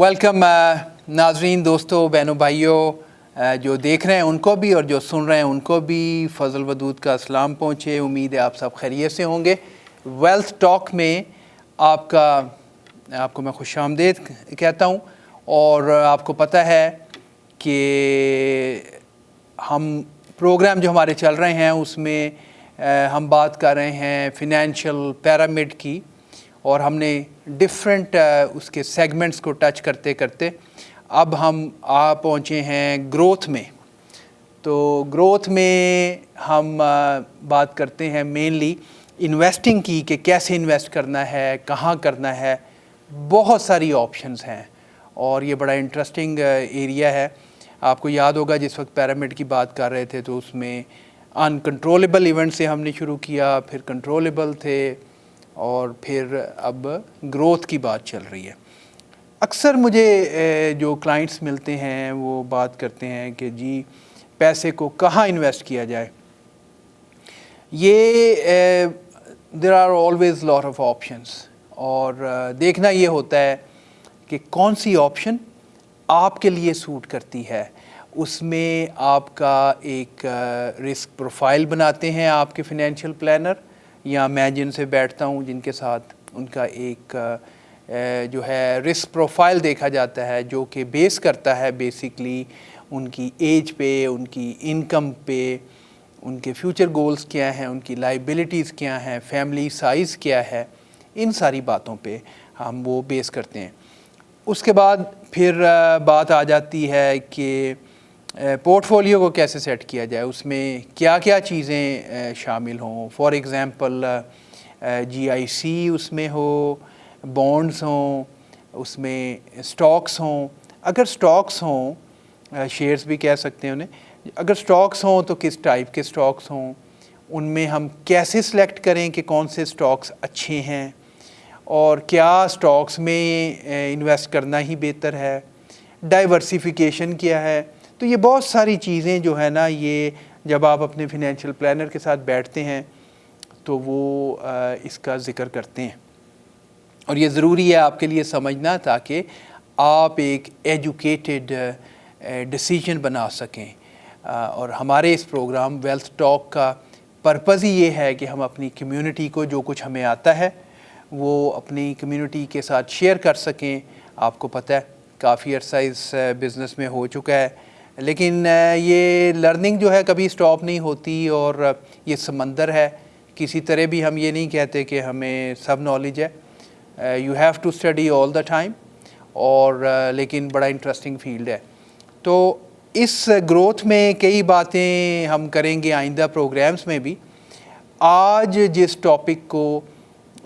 Welcome नाजरीन, दोस्तों, बहनों, भाइयों, जो देख रहे हैं उनको भी और जो सुन रहे हैं उनको भी फजल वदूद का सलाम पहुँचे। उम्मीद है आप सब खैरियत से होंगे। वेल्थ टॉक में आपको मैं खुशामदीद कहता हूँ। और आपको पता है कि हम प्रोग्राम जो हमारे चल रहे हैं उसमें हम बात कर रहे हैं फिनेंशियल पिरामिड की, और हमने डिफरेंट उसके सेगमेंट्स को टच करते करते अब हम पहुँचे हैं ग्रोथ में। तो ग्रोथ में हम बात करते हैं मेनली इन्वेस्टिंग की, कि कैसे इन्वेस्ट करना है, कहाँ करना है। बहुत सारी ऑप्शंस हैं और ये बड़ा इंटरेस्टिंग एरिया है। आपको याद होगा जिस वक्त पिरामिड की बात कर रहे थे तो उसमें अनकंट्रोलेबल इवेंट से हमने शुरू किया, फिर कंट्रोलेबल थे, और फिर अब ग्रोथ की बात चल रही है। अक्सर मुझे जो क्लाइंट्स मिलते हैं वो बात करते हैं कि जी पैसे को कहाँ इन्वेस्ट किया जाए। ये there are always lot of options, और देखना ये होता है कि कौन सी ऑप्शन आपके लिए सूट करती है। उसमें आपका एक रिस्क प्रोफाइल बनाते हैं आपके फिनेंशियल प्लानर, या मैं जिनसे बैठता हूँ जिनके साथ, उनका एक जो है रिस्क प्रोफाइल देखा जाता है, जो कि बेस करता है बेसिकली उनकी एज पे, उनकी इनकम पे, उनके फ्यूचर गोल्स क्या हैं, उनकी लाइबिलिटीज़ क्या हैं, फैमिली साइज़ क्या है। इन सारी बातों पे हम वो बेस करते हैं। उसके बाद फिर बात आ जाती है कि पोर्टफोलियो को कैसे सेट किया जाए, उसमें क्या क्या चीज़ें शामिल हों। फॉर एग्ज़ाम्पल GIC उसमें हो, बॉन्ड्स हों, उसमें स्टॉक्स हों। अगर स्टॉक्स हों, शेयर्स भी कह सकते हैं उन्हें, अगर स्टॉक्स हों तो किस टाइप के स्टॉक्स हों, उनमें हम कैसे सिलेक्ट करें कि कौन से स्टॉक्स अच्छे हैं, और क्या स्टॉक्स में इन्वेस्ट करना ही बेहतर है, डाइवर्सिफिकेशन क्या है। तो ये बहुत सारी चीज़ें जो है ना, ये जब आप अपने फिनेंशियल प्लानर के साथ बैठते हैं तो वो इसका ज़िक्र करते हैं। और ये ज़रूरी है आपके लिए समझना, ताकि आप एक एजुकेटेड डिसीजन बना सकें। और हमारे इस प्रोग्राम वेल्थ टॉक का पर्पज़ ही ये है कि हम अपनी कम्युनिटी को जो कुछ हमें आता है वो अपनी कम्युनिटी के साथ शेयर कर सकें। आपको पता है काफ़ी अरसा इस बिज़नेस में हो चुका है, लेकिन ये लर्निंग जो है कभी स्टॉप नहीं होती, और ये समंदर है। किसी तरह भी हम ये नहीं कहते कि हमें सब नॉलेज है। You have to study all the time, और लेकिन बड़ा इंटरेस्टिंग फील्ड है। तो इस ग्रोथ में कई बातें हम करेंगे आइंदा प्रोग्राम्स में भी। आज जिस टॉपिक को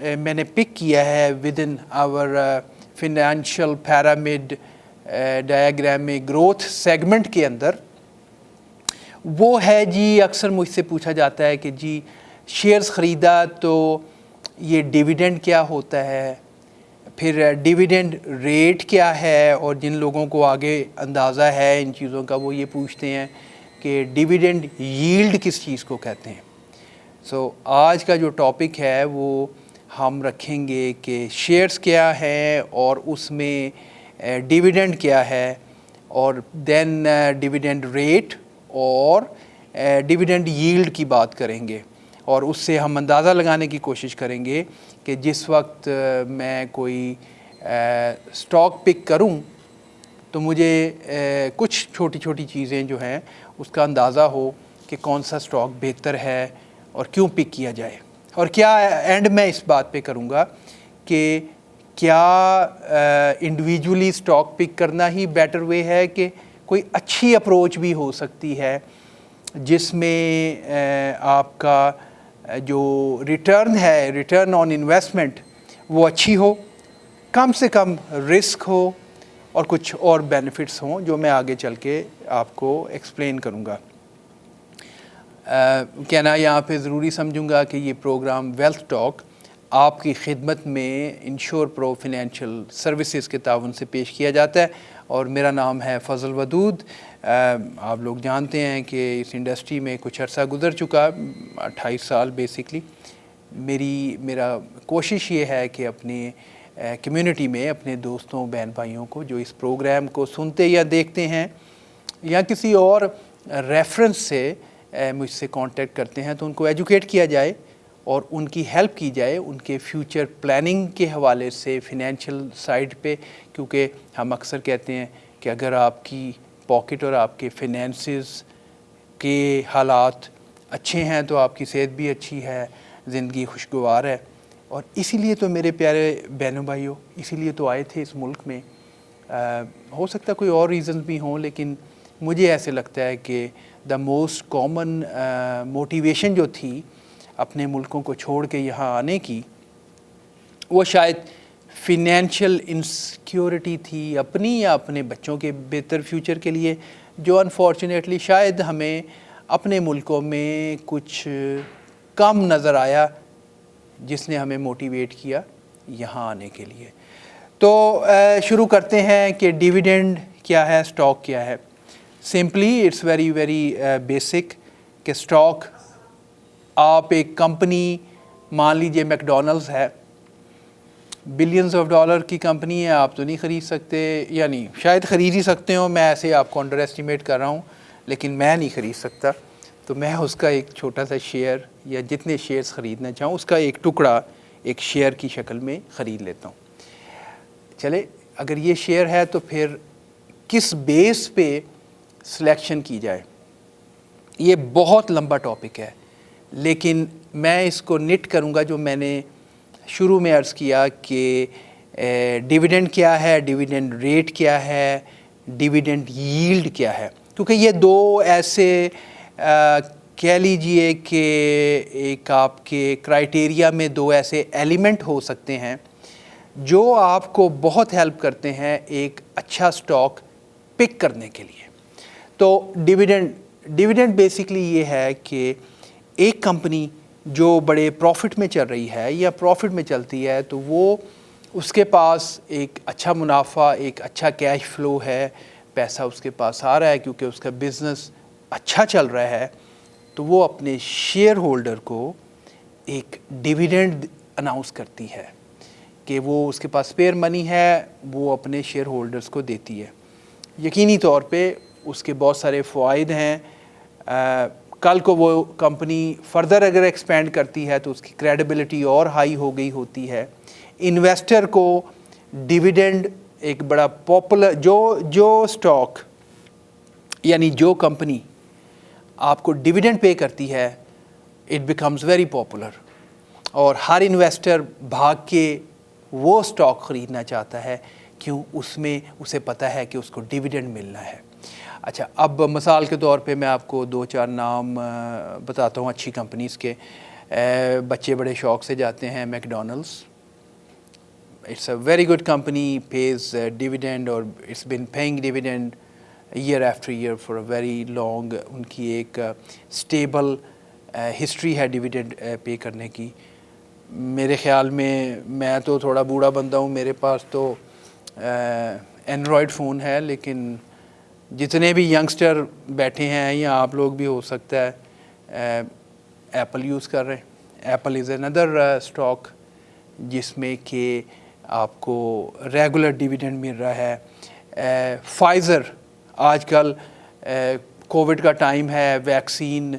मैंने पिक किया है within our financial pyramid diagram में, ग्रोथ सेगमेंट के अंदर, वो है जी, अक्सर मुझसे पूछा जाता है कि जी शेयर्स ख़रीदा तो ये डिविडेंड क्या होता है, फिर डिविडेंड रेट क्या है। और जिन लोगों को आगे अंदाज़ा है इन चीज़ों का, वो ये पूछते हैं कि डिविडेंड यील्ड किस चीज़ को कहते हैं। सो आज का जो टॉपिक है वो हम रखेंगे कि शेयर्स क्या है और उसमें डिविडेंड क्या है, और देन डिविडेंड रेट और डिविडेंड यील्ड की बात करेंगे। और उससे हम अंदाज़ा लगाने की कोशिश करेंगे कि जिस वक्त मैं कोई स्टॉक पिक करूं तो मुझे कुछ छोटी छोटी चीज़ें जो हैं उसका अंदाज़ा हो कि कौन सा स्टॉक बेहतर है और क्यों पिक किया जाए। और क्या एंड में इस बात पे करूँगा कि क्या इंडिविजुअली स्टॉक पिक करना ही बेटर वे है, कि कोई अच्छी अप्रोच भी हो सकती है जिसमें आपका जो रिटर्न है, रिटर्न ऑन इन्वेस्टमेंट, वो अच्छी हो, कम से कम रिस्क हो, और कुछ और बेनिफिट्स हों जो मैं आगे चल के आपको एक्सप्लेन करूँगा। कहना यहाँ पे ज़रूरी समझूँगा कि ये प्रोग्राम वेल्थ टॉक आपकी खिदमत में इंश्योर प्रो फाइनेंशियल सर्विसेज के ताउन से पेश किया जाता है, और मेरा नाम है फजल वदूद। आप लोग जानते हैं कि इस इंडस्ट्री में कुछ अरसा गुज़र चुका, 28 साल बेसिकली। मेरा कोशिश ये है कि अपनी کمیونٹی میں اپنے دوستوں بہن بھائیوں کو جو اس پروگرام کو سنتے یا دیکھتے ہیں یا کسی اور ریفرنس سے مجھ سے کانٹیکٹ کرتے ہیں تو ان کو ایجوکیٹ کیا جائے اور ان کی ہیلپ کی جائے ان کے فیوچر پلاننگ کے حوالے سے فنینشیل سائڈ پہ، کیونکہ ہم اکثر کہتے ہیں کہ اگر آپ کی پاکٹ اور آپ کے فنینسز کے حالات اچھے ہیں تو آپ کی صحت بھی اچھی ہے، زندگی خوشگوار ہے. اور اسی لیے تو میرے پیارے بہنوں بھائیوں، اسی لیے تو آئے تھے اس ملک میں. ہو سکتا ہے کوئی اور ریزنز بھی ہوں، لیکن مجھے ایسے لگتا ہے کہ دا موسٹ کامن موٹیویشن جو تھی اپنے ملکوں کو چھوڑ کے یہاں آنے کی، وہ شاید فنینشیل انسیکیورٹی تھی اپنی یا اپنے بچوں کے بہتر فیوچر کے لیے، جو انفارچونیٹلی شاید ہمیں اپنے ملکوں میں کچھ کم نظر آیا، جس نے ہمیں موٹیویٹ کیا یہاں آنے کے لیے. تو شروع کرتے ہیں کہ ڈیویڈنڈ کیا ہے، سٹاک کیا ہے. Simply it's very very basic کہ سٹاک، آپ ایک کمپنی مان لیجئے میک ڈونلڈز ہے، بلینز آف ڈالر کی کمپنی ہے، آپ تو نہیں خرید سکتے، یعنی شاید خرید ہی سکتے ہوں، میں ایسے آپ کو انڈر ایسٹیمیٹ کر رہا ہوں، لیکن میں نہیں خرید سکتا. تو میں اس کا ایک چھوٹا سا شیئر یا جتنے شیئرز خریدنا چاہوں اس کا ایک ٹکڑا ایک شیئر کی شکل میں خرید لیتا ہوں. چلے اگر یہ شیئر ہے تو پھر کس بیس پہ سلیکشن کی جائے، یہ بہت لمبا ٹاپک ہے، لیکن میں اس کو نٹ کروں گا جو میں نے شروع میں عرض کیا کہ ڈیویڈنڈ کیا ہے، ڈیویڈنڈ ریٹ کیا ہے، ڈیویڈنڈ ییلڈ کیا ہے. کیونکہ یہ دو ایسے کہہ لیجئے کہ ایک آپ کے کرائٹیریا میں دو ایسے ایلیمنٹ ہو سکتے ہیں جو آپ کو بہت ہیلپ کرتے ہیں ایک اچھا سٹاک پک کرنے کے لیے. تو ڈیویڈنڈ بیسکلی یہ ہے کہ ایک کمپنی جو بڑے پروفٹ میں چل رہی ہے یا پروفٹ میں چلتی ہے تو وہ اس کے پاس ایک اچھا منافع، ایک اچھا کیش فلو ہے، پیسہ اس کے پاس آ رہا ہے کیونکہ اس کا بزنس اچھا چل رہا ہے، تو وہ اپنے شیئر ہولڈر کو ایک ڈیویڈنڈ اناؤنس کرتی ہے کہ وہ اس کے پاس اسپیئر منی ہے، وہ اپنے شیئر ہولڈرز کو دیتی ہے. یقینی طور پہ اس کے بہت سارے فوائد ہیں. کل کو وہ کمپنی فردر اگر ایکسپینڈ کرتی ہے تو اس کی کریڈیبلٹی اور ہائی ہو گئی ہوتی ہے. انویسٹر کو ڈیویڈنڈ ایک بڑا پاپولر جو سٹاک یعنی جو کمپنی آپ کو ڈیویڈنڈ پے کرتی ہے اٹ بیکمز ویری پاپولر، اور ہر انویسٹر بھاگ کے وہ سٹاک خریدنا چاہتا ہے. کیوں؟ اس میں اسے پتہ ہے کہ اس کو ڈیویڈنڈ ملنا ہے. اچھا، اب مثال کے طور پہ میں آپ کو دو چار نام بتاتا ہوں اچھی کمپنیز کے. بچے بڑے شوق سے جاتے ہیں McDonald's. It's a very good company, pays dividend, اور it's been paying dividend year after year for a very long. ان کی ایک اسٹیبل ہسٹری ہے ڈیویڈنڈ پے کرنے کی. میرے خیال میں تو تھوڑا بوڑھا بندہ ہوں، میرے پاس تو اینڈرائڈ فون ہے، لیکن جتنے بھی ینگسٹر بیٹھے ہیں یا آپ لوگ بھی ہو سکتا ہے ایپل یوز کر رہے ہیں. ایپل از اندر اسٹاک جس میں کہ آپ کو ریگولر ڈیویڈنڈ مل رہا ہے. فائزر، آج کل کووڈ کا ٹائم ہے، ویکسین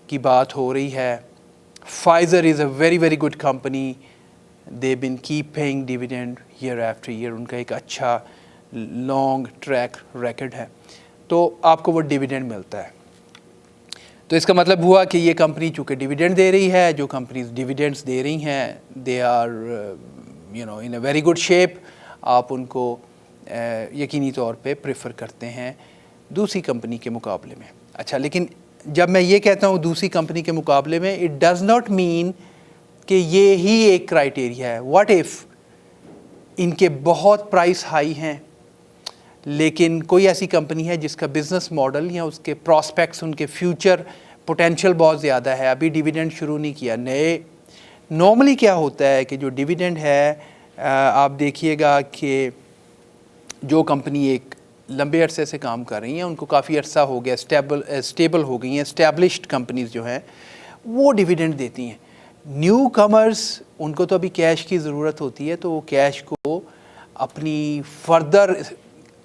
کی بات ہو رہی ہے. Pfizer is a very very good company. They been keep paying dividend year after year. ان کا ایک اچھا لانگ ٹریک ریکڈ ہے، تو آپ کو وہ ڈیویڈنڈ ملتا ہے. تو اس کا مطلب ہوا کہ یہ کمپنی چونکہ ڈیویڈنڈ دے رہی ہے، جو کمپنیز ڈیویڈنڈس دے رہی ہیں they are in a very good shape. آپ ان کو یقینی طور پہ پریفر کرتے ہیں دوسری کمپنی کے مقابلے میں. اچھا، لیکن جب میں یہ کہتا ہوں دوسری کمپنی کے مقابلے میں، اٹ ڈز ناٹ مین کہ یہ ہی ایک کرائٹیریا ہے. واٹ ایف ان کے بہت پرائس ہائی ہیں لیکن کوئی ایسی کمپنی ہے جس کا بزنس ماڈل یا اس کے پراسپیکٹس، ان کے فیوچر پوٹینشیل بہت زیادہ ہے، ابھی ڈیویڈنڈ شروع نہیں کیا. نارملی کیا ہوتا ہے کہ جو ڈیویڈنڈ ہے، آپ دیکھیے گا کہ جو کمپنی ایک لمبے عرصے سے کام کر رہی ہیں، ان کو کافی عرصہ ہو گیا، اسٹیبل ہو گئی ہیں، اسٹیبلشڈ کمپنیز جو ہیں وہ ڈیویڈنڈ دیتی ہیں. न्यू कमर्स उनको तो अभी कैश की ज़रूरत होती है, तो वो कैश को अपनी फर्दर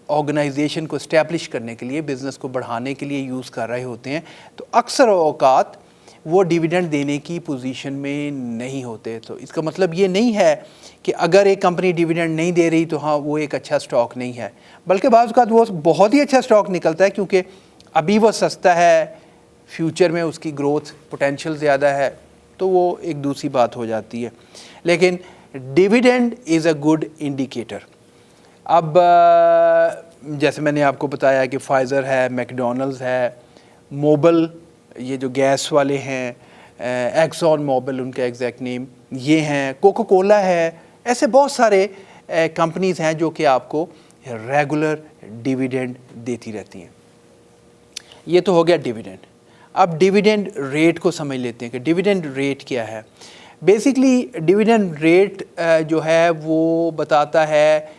ऑर्गेनाइजेशन को इस्टेब्लिश करने के लिए, बिज़नेस को बढ़ाने के लिए यूज़ कर रहे होते हैं। तो अक्सर औकात वो डिविडेंड देने की पोजीशन में नहीं होते। तो इसका मतलब ये नहीं है कि अगर एक कंपनी डिविडेंड नहीं दे रही तो हाँ वो एक अच्छा स्टॉक नहीं है, बल्कि बाज़ औक़ात वो बहुत ही अच्छा स्टॉक निकलता है, क्योंकि अभी वो सस्ता है, फ्यूचर में उसकी ग्रोथ पोटेंशियल ज़्यादा है, तो वो एक दूसरी बात हो जाती है। लेकिन dividend is a good indicator. अब जैसे मैंने आपको बताया कि फाइज़र है, मैकडॉनल्ड्स है, मोबिल ये जो गैस वाले हैं, एक्सॉन मोबिल उनका एग्जैक्ट नेम, ये हैं, कोका कोला है, ऐसे बहुत सारे कंपनीज़ हैं जो कि आपको रेगुलर डिविडेंड देती रहती हैं। ये तो हो गया डिविडेंड। अब डिविडेंड रेट को समझ लेते हैं कि डिविडेंड रेट क्या है। बेसिकली डिविडेंड रेट जो है वो बताता है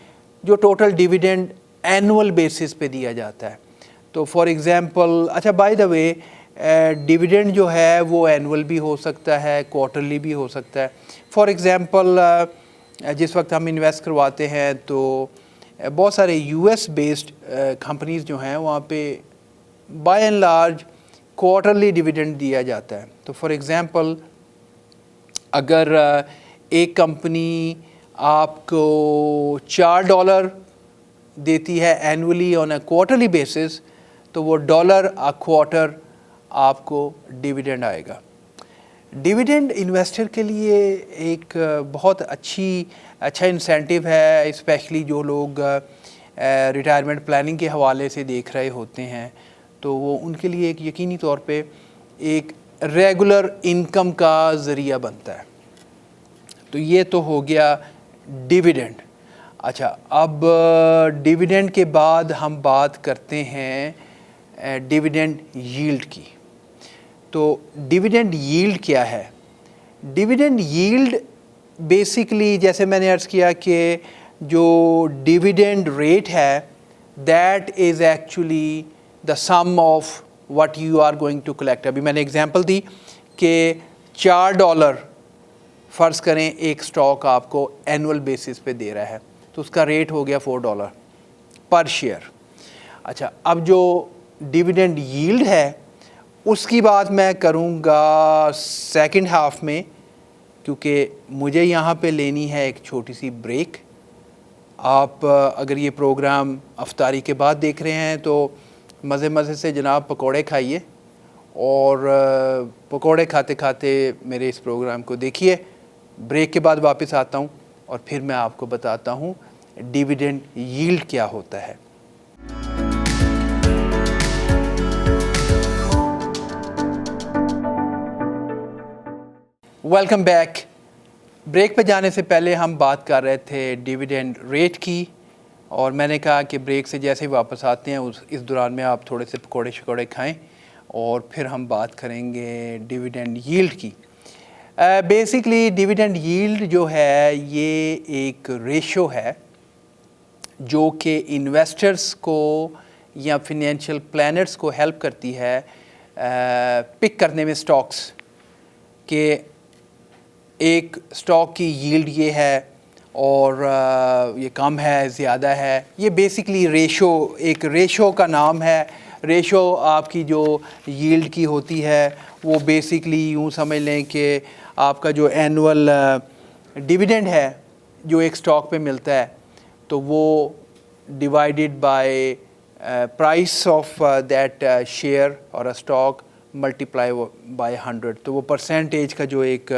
जो टोटल डिविडेंड एनुअल बेसिस पे दिया जाता है। तो फॉर एग्ज़ाम्पल, अच्छा बाय द वे, डिविडेंड जो है वो एनुअल भी हो सकता है, क्वार्टरली भी हो सकता है। फॉर एग्ज़ाम्पल जिस वक्त हम इन्वेस्ट करवाते हैं तो बहुत सारे यूएस बेस्ड कंपनीज़ जो हैं वहाँ पे by and large quarterly dividend दिया जाता है। तो फॉर एग्ज़ाम्पल अगर एक कंपनी आपको $4 देती है annually on a quarterly basis, तो वो $1 अ क्वार्टर आपको डिविडेंड आएगा। डिविडेंड इन्वेस्टर के लिए एक बहुत अच्छा इंसेंटिव है, स्पेशली जो लोग रिटायरमेंट प्लानिंग के हवाले से देख रहे होते हैं, तो वो उनके लिए एक यकीनी तौर पे एक रेगुलर इनकम का ज़रिया बनता है। तो ये तो हो गया डिविडेंड। अच्छा, अब डिविडेंड के बाद हम बात करते हैं डिविडेंड यील्ड की। तो डिविडेंड यील्ड क्या है? डिविडेंड यील्ड बेसिकली जैसे मैंने अर्ज़ किया कि जो डिविडेंड रेट है that is actually the sum of what you are going to collect. अभी मैंने एग्जांपल दी कि $4 फ़र्ज़ करें एक स्टॉक आपको एनुअल बेसिस पे दे रहा है, तो उसका रेट हो गया $4 पर शेयर। अच्छा, अब जो डिविडेंड यील्ड है उसकी बात मैं करूँगा सेकंड हाफ में, क्योंकि मुझे यहाँ पे लेनी है एक छोटी सी ब्रेक। आप अगर ये प्रोग्राम अफ्तारी के बाद देख रहे हैं तो मज़े से जनाब पकोड़े खाइए और पकोड़े खाते खाते मेरे इस प्रोग्राम को देखिए। ब्रेक के बाद वापस आता हूँ और फिर मैं आपको बताता हूँ डिविडेंड यील्ड क्या होता है। Welcome back. ब्रेक पे जाने से पहले हम बात कर रहे थे डिविडेंड रेट की, और मैंने कहा कि ब्रेक से जैसे ही वापस आते हैं इस दौरान में आप थोड़े से पकौड़े शकौड़े खाएं और फिर हम बात करेंगे डिविडेंड यील्ड की। बेसिकली डिविडेंड यील्ड जो है ये एक रेशो है जो कि इन्वेस्टर्स को या फिनेंशियल प्लानर्स को हेल्प करती है पिक करने में स्टॉक्स के एक स्टॉक की यील्ड ये है और ये कम है, ज़्यादा है। ये बेसिकली रेशो, एक रेशो का नाम है। रेशो आपकी जो यील्ड की होती है वो बेसिकली यूँ समझ लें कि आपका जो एनुअल डिविडेंड है जो एक स्टॉक पे मिलता है, तो वो divided by price of that share और अ स्टॉक मल्टीप्लाई बाय 100, तो वो परसेंटेज का जो एक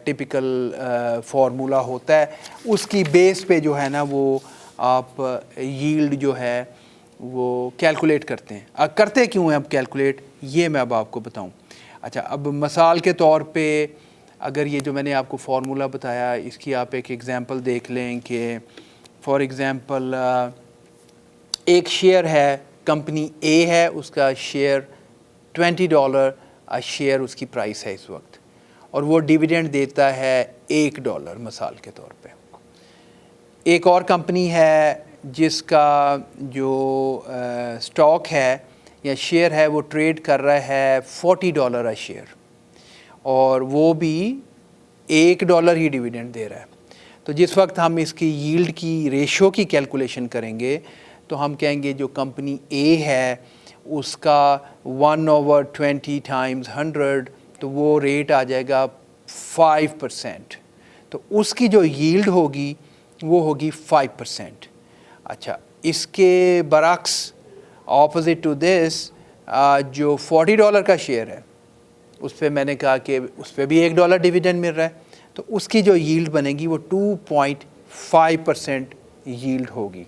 टिपिकल फार्मूला होता है उसकी बेस पे जो है ना वो आप यील्ड जो है वो कैलकुलेट करते हैं। करते क्यों हैं अब कैलकुलेट, ये मैं अब आपको बताऊं। अच्छा, अब मिसाल के तौर पे अगर ये जो मैंने आपको फार्मूला बताया इसकी आप एक एग्ज़ाम्पल देख लें कि फॉर एग्ज़ाम्पल एक शेयर है, कंपनी ए है, उसका शेयर $20 अ शेयर उसकी प्राइस है इस वक्त, और वो डिविडेंड देता है $1 मिसाल के तौर पे। एक और कंपनी है जिसका जो स्टॉक है या शेयर है वो ट्रेड कर रहा है $40 अ शेयर, اور وہ بھی $1 ہی ڈیویڈنڈ دے رہا ہے. تو جس وقت ہم اس کی ییلڈ کی ریشو کی کیلکولیشن کریں گے تو ہم کہیں گے جو کمپنی اے ہے اس کا 1/20 ٹائمز 100 تو وہ ریٹ آ جائے گا 5%. تو اس کی جو ییلڈ ہوگی وہ ہوگی 5%. اچھا اس کے برعکس اپوزٹ ٹو دس جو $40 کا شیئر ہے اس پہ میں نے کہا کہ اس پہ بھی $1 ڈیویڈنڈ مل رہا ہے تو اس کی جو ییلڈ بنے گی وہ 2.5% ییلڈ ہوگی.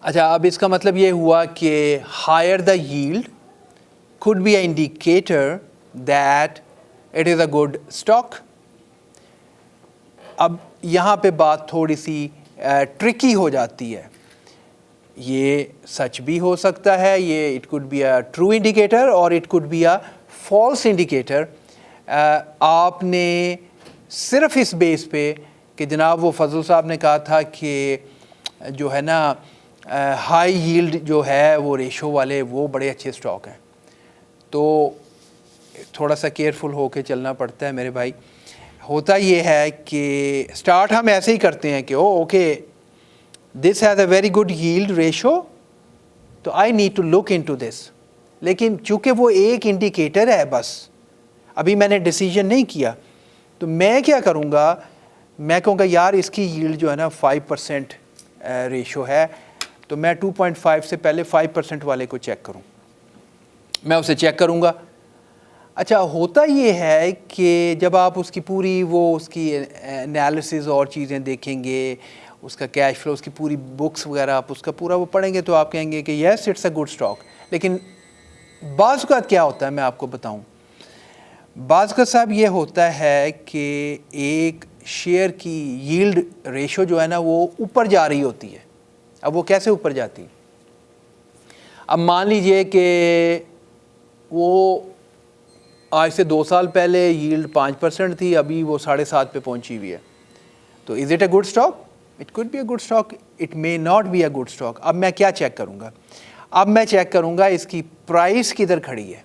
اچھا اب اس کا مطلب یہ ہوا کہ higher the yield could be an indicator that it is a good stock. اب یہاں پہ بات تھوڑی سی ٹرکی ہو جاتی ہے. یہ سچ بھی ہو سکتا ہے, یہ it could be a true indicator اور it could be a false indicator. آپ نے صرف اس بیس پہ کہ جناب وہ فضل صاحب نے کہا تھا کہ جو ہے نا ہائی ییلڈ جو ہے وہ ریشو والے وہ بڑے اچھے سٹاک ہیں, تو تھوڑا سا کیئرفل ہو کے چلنا پڑتا ہے میرے بھائی. ہوتا یہ ہے کہ سٹارٹ ہم ایسے ہی کرتے ہیں کہ okay this has a very good yield ratio تو I need to look into this, لیکن چونکہ وہ ایک انڈیکیٹر ہے بس, ابھی میں نے ڈیسیجن نہیں کیا, تو میں کیا کروں گا, میں کہوں گا یار اس کی ییلڈ جو ہے نا 5% ریشو ہے تو میں 2.5 سے پہلے 5% والے کو چیک کروں, میں اسے چیک کروں گا. اچھا ہوتا یہ ہے کہ جب آپ اس کی پوری وہ اس کی انالیسز اور چیزیں دیکھیں گے, اس کا کیش فلو, اس کی پوری بکس وغیرہ آپ اس کا پورا وہ پڑھیں گے تو آپ کہیں گے کہ yes it's a good stock. لیکن بعض اوقات کیا ہوتا ہے میں آپ کو بتاؤں, بعض کا صاحب یہ ہوتا ہے کہ ایک شیئر کی ییلڈ ریشو جو ہے نا وہ اوپر جا رہی ہوتی ہے. اب وہ کیسے اوپر جاتی؟ اب مان لیجئے کہ وہ آج سے 2 سال پہلے ییلڈ 5% تھی, ابھی وہ 7.5 پہ پہنچی ہوئی ہے, تو is it a good stock? It could be a good stock, it may not be a good stock. اب میں کیا چیک کروں گا؟ اب میں چیک کروں گا اس کی پرائس کدھر کھڑی ہے.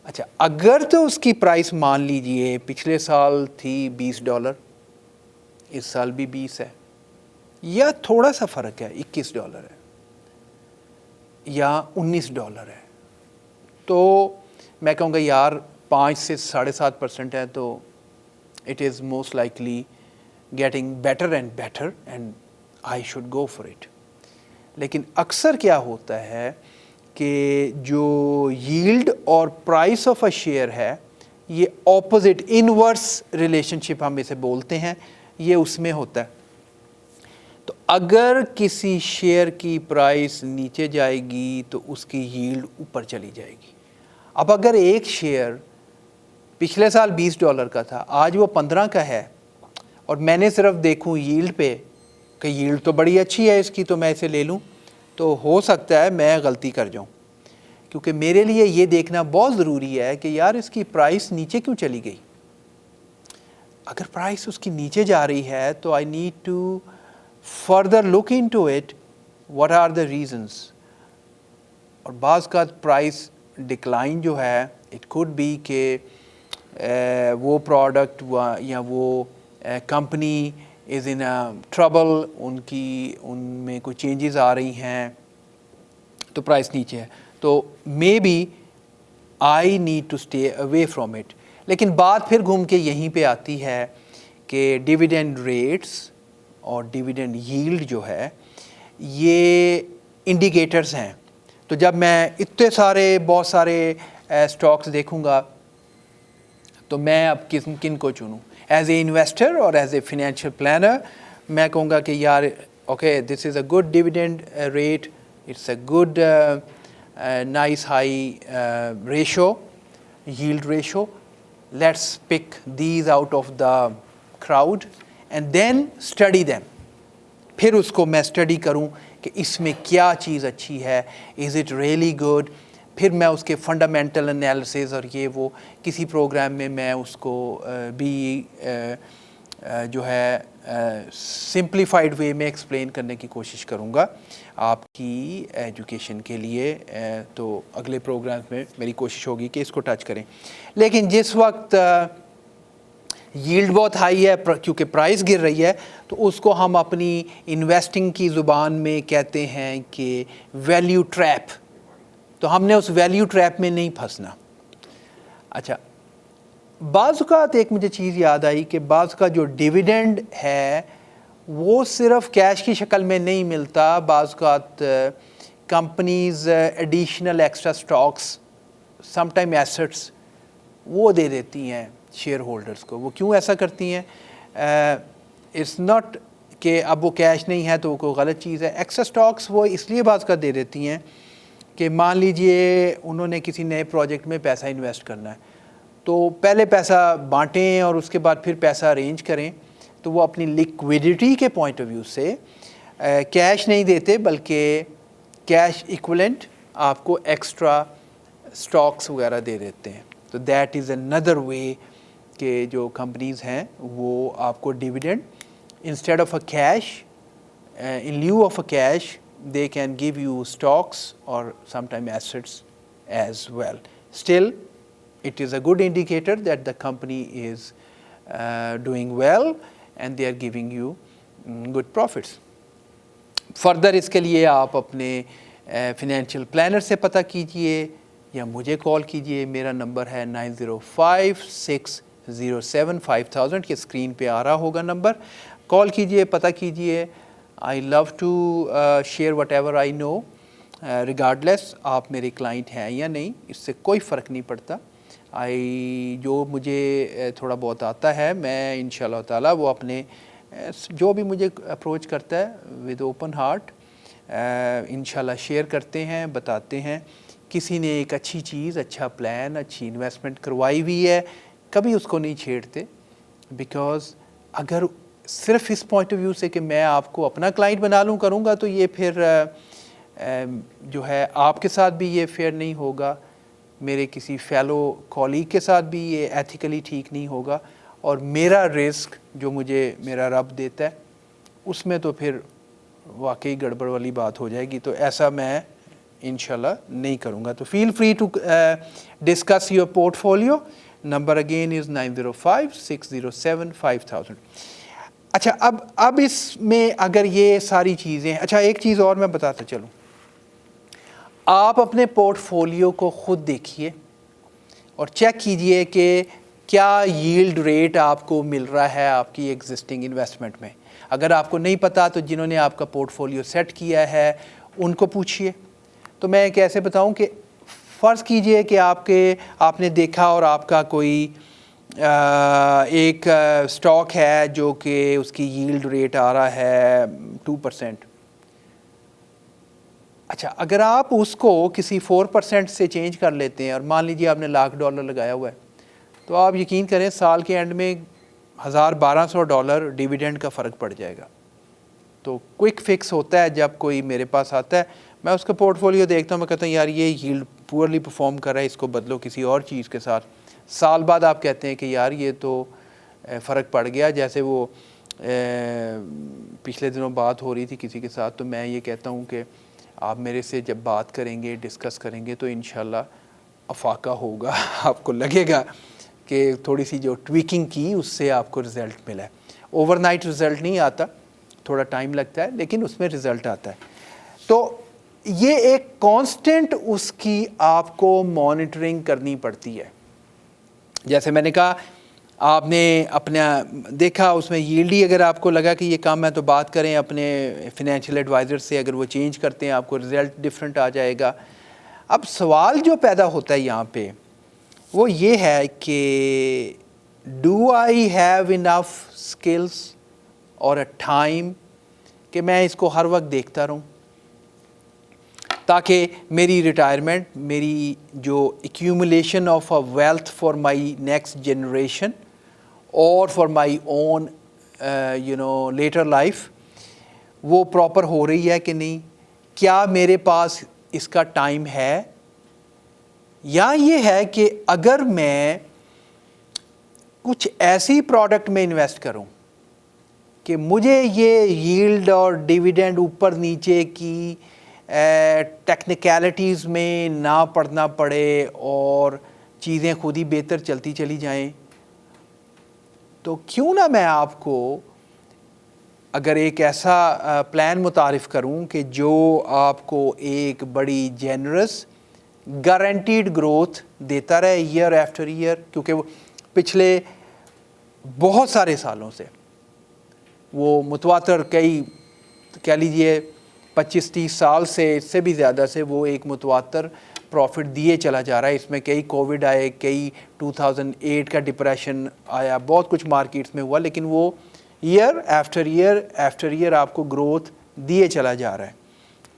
اچھا اگر تو اس کی پرائس مان لیجئے پچھلے سال تھی $20, اس سال بھی 20 ہے, یا تھوڑا سا فرق ہے $21 ہے یا $19 ہے, تو میں کہوں گا یار 5 سے 7.5% ہے تو it is most likely getting better and better and I should go for it. لیکن اکثر کیا ہوتا ہے کہ جو ییلڈ اور پرائس آف اے شیئر ہے یہ اپوزٹ انورس ریلیشن شپ ہم اسے بولتے ہیں, یہ اس میں ہوتا ہے. تو اگر کسی شیئر کی پرائس نیچے جائے گی تو اس کی ییلڈ اوپر چلی جائے گی. اب اگر ایک شیئر پچھلے سال $20 کا تھا, آج وہ 15 کا ہے, اور میں نے صرف دیکھوں ییلڈ پہ کہ ییلڈ تو بڑی اچھی ہے اس کی تو میں اسے لے لوں, تو ہو سکتا ہے میں غلطی کر جاؤں, کیونکہ میرے لیے یہ دیکھنا بہت ضروری ہے کہ یار اس کی پرائس نیچے کیوں چلی گئی. اگر پرائس اس کی نیچے جا رہی ہے تو I need to further look into it, what are the reasons. اور بعض کا پرائس ڈکلائن جو ہے اٹ کوڈ بی کہ وہ پروڈکٹ یا وہ کمپنی از ان ٹربل, ان میں کوئی چینجز آ رہی ہیں تو پرائس نیچے ہے, تو maybe I need to stay away from it. لیکن بات پھر گھوم کے یہیں پہ آتی ہے کہ ڈیویڈینڈ ریٹس اور ڈیویڈینڈ ییلڈ جو ہے یہ انڈیکیٹرز ہیں. تو جب میں اتنے سارے بہت سارے اسٹاکس دیکھوں گا تو میں اب کن کو چنوں ایز اے انویسٹر اور ایز اے فنینشیل پلانر. میں کہوں گا کہ یار okay this is a good dividend rate, it's a good nice high ratio, yield ratio, let's pick these out of the crowd and then study them. پھر اس کو میں study کروں کہ اس میں کیا چیز اچھی ہے, از اٹ ریئلی گڈ. پھر میں اس کے فنڈامنٹل انالیسز اور یہ وہ کسی پروگرام میں اس کو بھی جو ہے सिंप्लीफाइड वे में एक्सप्लेन करने की कोशिश करूँगा आपकी एजुकेशन के लिए। तो अगले प्रोग्राम में मेरी कोशिश होगी कि इसको टच करें। लेकिन जिस वक्त यील्ड बहुत हाई है क्योंकि प्राइस गिर रही है, तो उसको हम अपनी इन्वेस्टिंग की ज़ुबान में कहते हैं कि वैल्यू ट्रैप। तो हमने उस वैल्यू ट्रैप में नहीं फंसना। अच्छा, बाज़ एक मुझे चीज़ याद आई कि बाज़ का जो डिविडेंड है वो सिर्फ कैश की शक्ल में नहीं मिलता। बाज़ companies additional extra stocks, sometime assets वो दे देती हैं शेयर होल्डर्स को। वो क्यों ऐसा करती हैं? इट्स नॉट कि अब वो कैश नहीं है तो वो कोई गलत चीज़ है। एक्स्ट्रा स्टॉक्स वो इसलिए बाज़ का दे देती हैं कि मान लीजिए उन्होंने किसी नए प्रोजेक्ट में पैसा इन्वेस्ट करना है, तो पहले पैसा बांटें और उसके बाद फिर पैसा अरेंज करें। तो वो अपनी लिक्विडिटी के पॉइंट ऑफ व्यू से कैश नहीं देते, बल्कि कैश इक्वलेंट आपको एक्स्ट्रा स्टॉक्स वगैरह दे देते हैं। तो दैट इज़ अनदर वे कि जो कंपनीज़ हैं वो आपको dividend instead of a cash, in lieu of a cash, they can give you stocks or sometime assets as well. Still, it is a good indicator that the company is doing well and they are giving you good profits. Further इसके लिए आप अपने financial planner से पता कीजिए या मुझे call कीजिए। मेरा नंबर है 9056075000, ये स्क्रीन पे आ रहा होगा नंबर। कॉल कीजिए, पता कीजिए। I love to share whatever I know, regardless आप मेरे क्लाइंट हैं या नहीं, इससे कोई फ़र्क नहीं पड़ता। जो मुझे थोड़ा बहुत आता है, मैं इंशाल्लाह ताला वो अपने जो भी मुझे अप्रोच करता है विद ओपन हार्ट इंशाल्लाह शेयर करते हैं, बताते हैं। किसी ने एक अच्छी चीज़, अच्छा प्लान, अच्छी इन्वेस्टमेंट करवाई हुई है, कभी उसको नहीं छेड़ते। बिकॉज़ अगर सिर्फ इस पॉइंट ऑफ व्यू से कि मैं आपको अपना क्लाइंट बना लूँ करूँगा, तो ये फिर जो है आपके साथ भी ये फेयर नहीं होगा, मेरे किसी फेलो कॉलीग के साथ भी ये एथिकली ठीक नहीं होगा, और मेरा रिस्क जो मुझे मेरा रब देता है उसमें तो फिर वाकई गड़बड़ वाली बात हो जाएगी। तो ऐसा मैं इंशाल्लाह नहीं करूँगा। तो feel free to discuss your portfolio. Number again is 9056075000। अच्छा, अब इसमें अगर ये सारी चीज़ें, अच्छा एक चीज़ और मैं बताता चलूँ, आप अपने पोर्टफोलियो को ख़ुद देखिए और चेक कीजिए कि क्या यील्ड रेट आपको मिल रहा है आपकी एग्जिस्टिंग इन्वेस्टमेंट में। अगर आपको नहीं पता तो जिन्होंने आपका पोर्टफोलियो सेट किया है उनको पूछिए। तो मैं कैसे बताऊँ कि फ़र्ज़ कीजिए कि आपने देखा और आपका कोई एक स्टॉक है जो कि उसकी यील्ड रेट आ रहा है 2%। अच्छा, अगर आप उसको किसी 4% से चेंज कर लेते हैं और मान लीजिए आपने $1,00,000 लगाया हुआ है, तो आप यकीन करें साल के एंड में $1,000-1,200 डिविडेंड का फ़र्क पड़ जाएगा। तो क्विक फिक्स होता है। जब कोई मेरे पास आता है, मैं उसका पोर्टफोलियो देखता हूँ, मैं कहता हूँ यार ये यील्ड पुअरली परफॉर्म कर रहा है, इसको बदलो किसी और चीज़ के साथ। साल बाद आप कहते हैं कि यार ये तो फ़र्क पड़ गया। जैसे वो पिछले दिनों बात हो रही थी किसी के साथ, तो मैं ये कहता हूँ कि आप मेरे से जब बात करेंगे, डिस्कस करेंगे, तो इंशाल्लाह अफाका होगा। आपको लगेगा कि थोड़ी सी जो ट्वीकिंग की उससे आपको रिज़ल्ट मिला है। ओवरनाइट रिज़ल्ट नहीं आता, थोड़ा टाइम लगता है, लेकिन उसमें रिज़ल्ट आता है। तो ये एक कांस्टेंट उसकी आपको मॉनिटरिंग करनी पड़ती है। जैसे मैंने कहा, आपने अपना देखा, उसमें यील्ड ही अगर आपको लगा कि ये कम है तो बात करें अपने फिनेंशियल एडवाइज़र से। अगर वो चेंज करते हैं आपको रिज़ल्ट डिफरेंट आ जाएगा। अब सवाल जो पैदा होता है यहाँ पे वो ये है कि do I have enough skills और अ टाइम कि मैं इसको हर वक्त देखता रहूँ, ताकि मेरी रिटायरमेंट, मेरी जो accumulation of a wealth for my next generation और for my own later life वो प्रॉपर हो रही है कि नहीं। क्या मेरे पास इसका टाइम है, या ये है कि अगर मैं कुछ ऐसी प्रोडक्ट में इन्वेस्ट करूं کہ مجھے یہ ییلڈ اور ڈیویڈینڈ اوپر نیچے کی ٹیکنیکلٹیز میں نہ پڑنا پڑے اور چیزیں خود ہی بہتر چلتی چلی جائیں، تو کیوں نہ میں آپ کو اگر ایک ایسا پلان متعارف کروں کہ جو آپ کو ایک بڑی جینرس گارنٹیڈ گروتھ دیتا رہے ایئر آفٹر ایئر، کیونکہ وہ پچھلے بہت سارے سالوں سے وہ متواتر کئی کہہ لیجئے 25-30 سال سے، اس سے بھی زیادہ سے وہ ایک متواتر پروفٹ دیے چلا جا رہا ہے. اس میں کئی کووڈ آئے، کئی 2008 کا ڈپریشن آیا، بہت کچھ مارکیٹس میں ہوا، لیکن وہ ایئر آفٹر ایئر آپ کو گروتھ دیے چلا جا رہا ہے.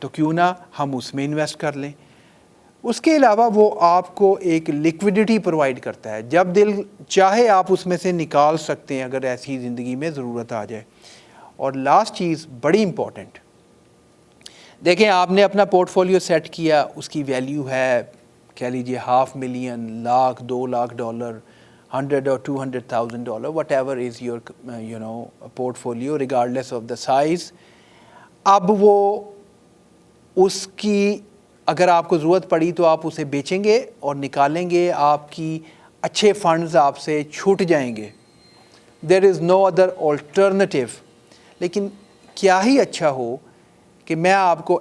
تو کیوں نہ ہم اس میں انویسٹ کر لیں. اس کے علاوہ وہ آپ کو ایک لیکوڈیٹی پرووائڈ کرتا ہے، جب دل چاہے آپ اس میں سے نکال سکتے ہیں اگر ایسی زندگی میں ضرورت آ جائے. اور لاسٹ چیز بڑی امپورٹنٹ، دیکھیں آپ نے اپنا پورٹ فولیو سیٹ کیا، اس کی ویلیو ہے کہہ لیجیے $500,000، lakh, $2,00,000، $100,000 or $200,000، what ever is your port folio regardless of the size. اب وہ اس کی اگر آپ کو ضرورت پڑی تو آپ اسے بیچیں گے اور نکالیں گے، آپ کی اچھے فنڈز آپ سے چھوٹ جائیں گے. دیر از نو ادر آلٹرنیٹیو. لیکن کیا ہی اچھا ہو کہ میں آپ کو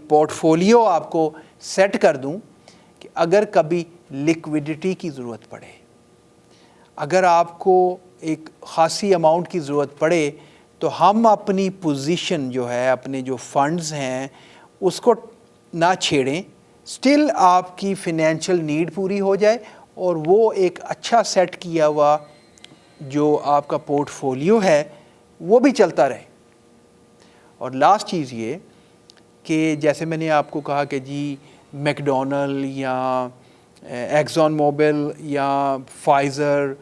پورٹ فولیو آپ کو سیٹ کر دوں کہ اگر کبھی لیکوڈیٹی کی ضرورت پڑے، اگر آپ کو ایک خاصی اماؤنٹ کی ضرورت پڑے، تو ہم اپنی پوزیشن جو ہے، اپنے جو فنڈز ہیں اس کو نہ چھیڑیں، سٹل آپ کی فنینشیل نیڈ پوری ہو جائے اور وہ ایک اچھا سیٹ کیا ہوا جو آپ کا پورٹ فولیو ہے وہ بھی چلتا رہے. اور لاسٹ چیز یہ کہ جیسے میں نے آپ کو کہا کہ جی میکڈونلڈ یا ایکزون موبل یا فائزر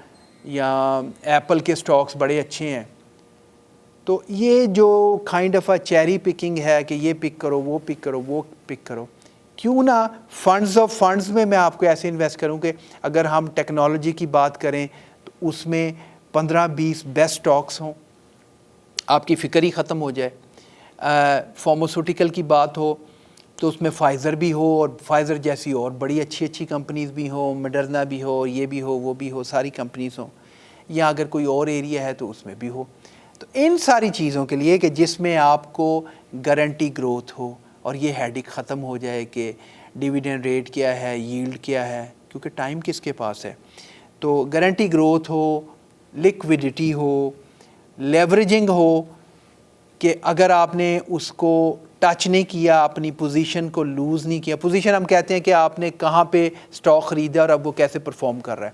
یا ایپل کے سٹاکس بڑے اچھے ہیں، تو یہ جو kind of a cherry picking ہے کہ یہ پک کرو، وہ پک کرو، وہ پک کرو، کیوں نہ فنڈز آف فنڈز میں آپ کو ایسے انویسٹ کروں کہ اگر ہم ٹیکنالوجی کی بات کریں تو اس میں 15-20 بیسٹ سٹاکس ہوں، آپ کی فکر ہی ختم ہو جائے. فارماسیوٹیکل کی بات ہو تو اس میں فائزر بھی ہو اور فائزر جیسی اور بڑی اچھی کمپنیز بھی ہوں، مڈرنا بھی ہو، یہ بھی ہو، وہ بھی ہو، ساری کمپنیز ہوں، یا اگر کوئی اور ایریا ہے تو اس میں بھی ہو. تو ان ساری چیزوں کے لیے کہ جس میں آپ کو گارنٹی گروتھ ہو اور یہ ہیڈک ختم ہو جائے کہ ڈیویڈینڈ ریٹ کیا ہے، ییلڈ کیا ہے، کیونکہ ٹائم کس کے پاس ہے. تو گارنٹی گروتھ ہو، لیکوڈیٹی ہو، لیوریجنگ ہو کہ اگر آپ نے اس کو ٹچ نہیں کیا، اپنی پوزیشن کو لوز نہیں کیا. پوزیشن ہم کہتے ہیں کہ آپ نے کہاں پہ سٹاک خریدا اور اب وہ کیسے پرفارم کر رہا ہے.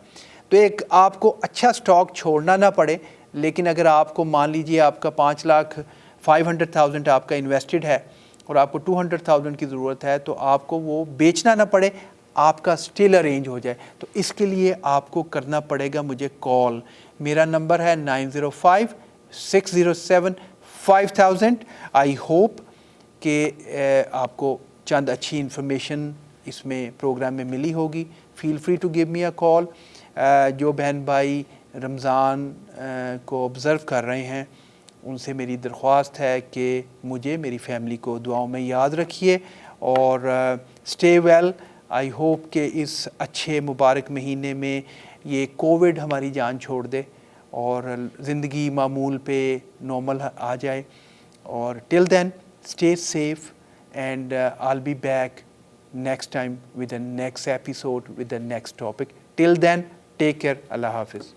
تو ایک آپ کو اچھا سٹاک چھوڑنا نہ پڑے، لیکن اگر آپ کو مان لیجئے آپ کا 5,00,000 آپ کا انویسٹڈ ہے اور آپ کو 200,000 کی ضرورت ہے، تو آپ کو وہ بیچنا نہ پڑے، آپ کا سٹل ارینج ہو جائے. تو اس کے لیے آپ کو کرنا پڑے گا مجھے کال. میرا نمبر ہے 905-607-5000. آئی ہوپ کہ آپ کو چند اچھی انفارمیشن اس میں پروگرام میں ملی ہوگی. فیل فری ٹو گیو می اے کال. جو بہن بھائی رمضان کو آبزرو کر رہے ہیں ان سے میری درخواست ہے کہ مجھے، میری فیملی کو دعاؤں میں یاد رکھیے اور اسٹے ویل. آئی ہوپ کہ اس اچھے مبارک مہینے میں یہ کووڈ ہماری جان چھوڑ دے اور زندگی معمول پہ نارمل آ جائے. اور till then stay safe and all be back next time with the next episode with the next topic. Till then take care. اللہ حافظ.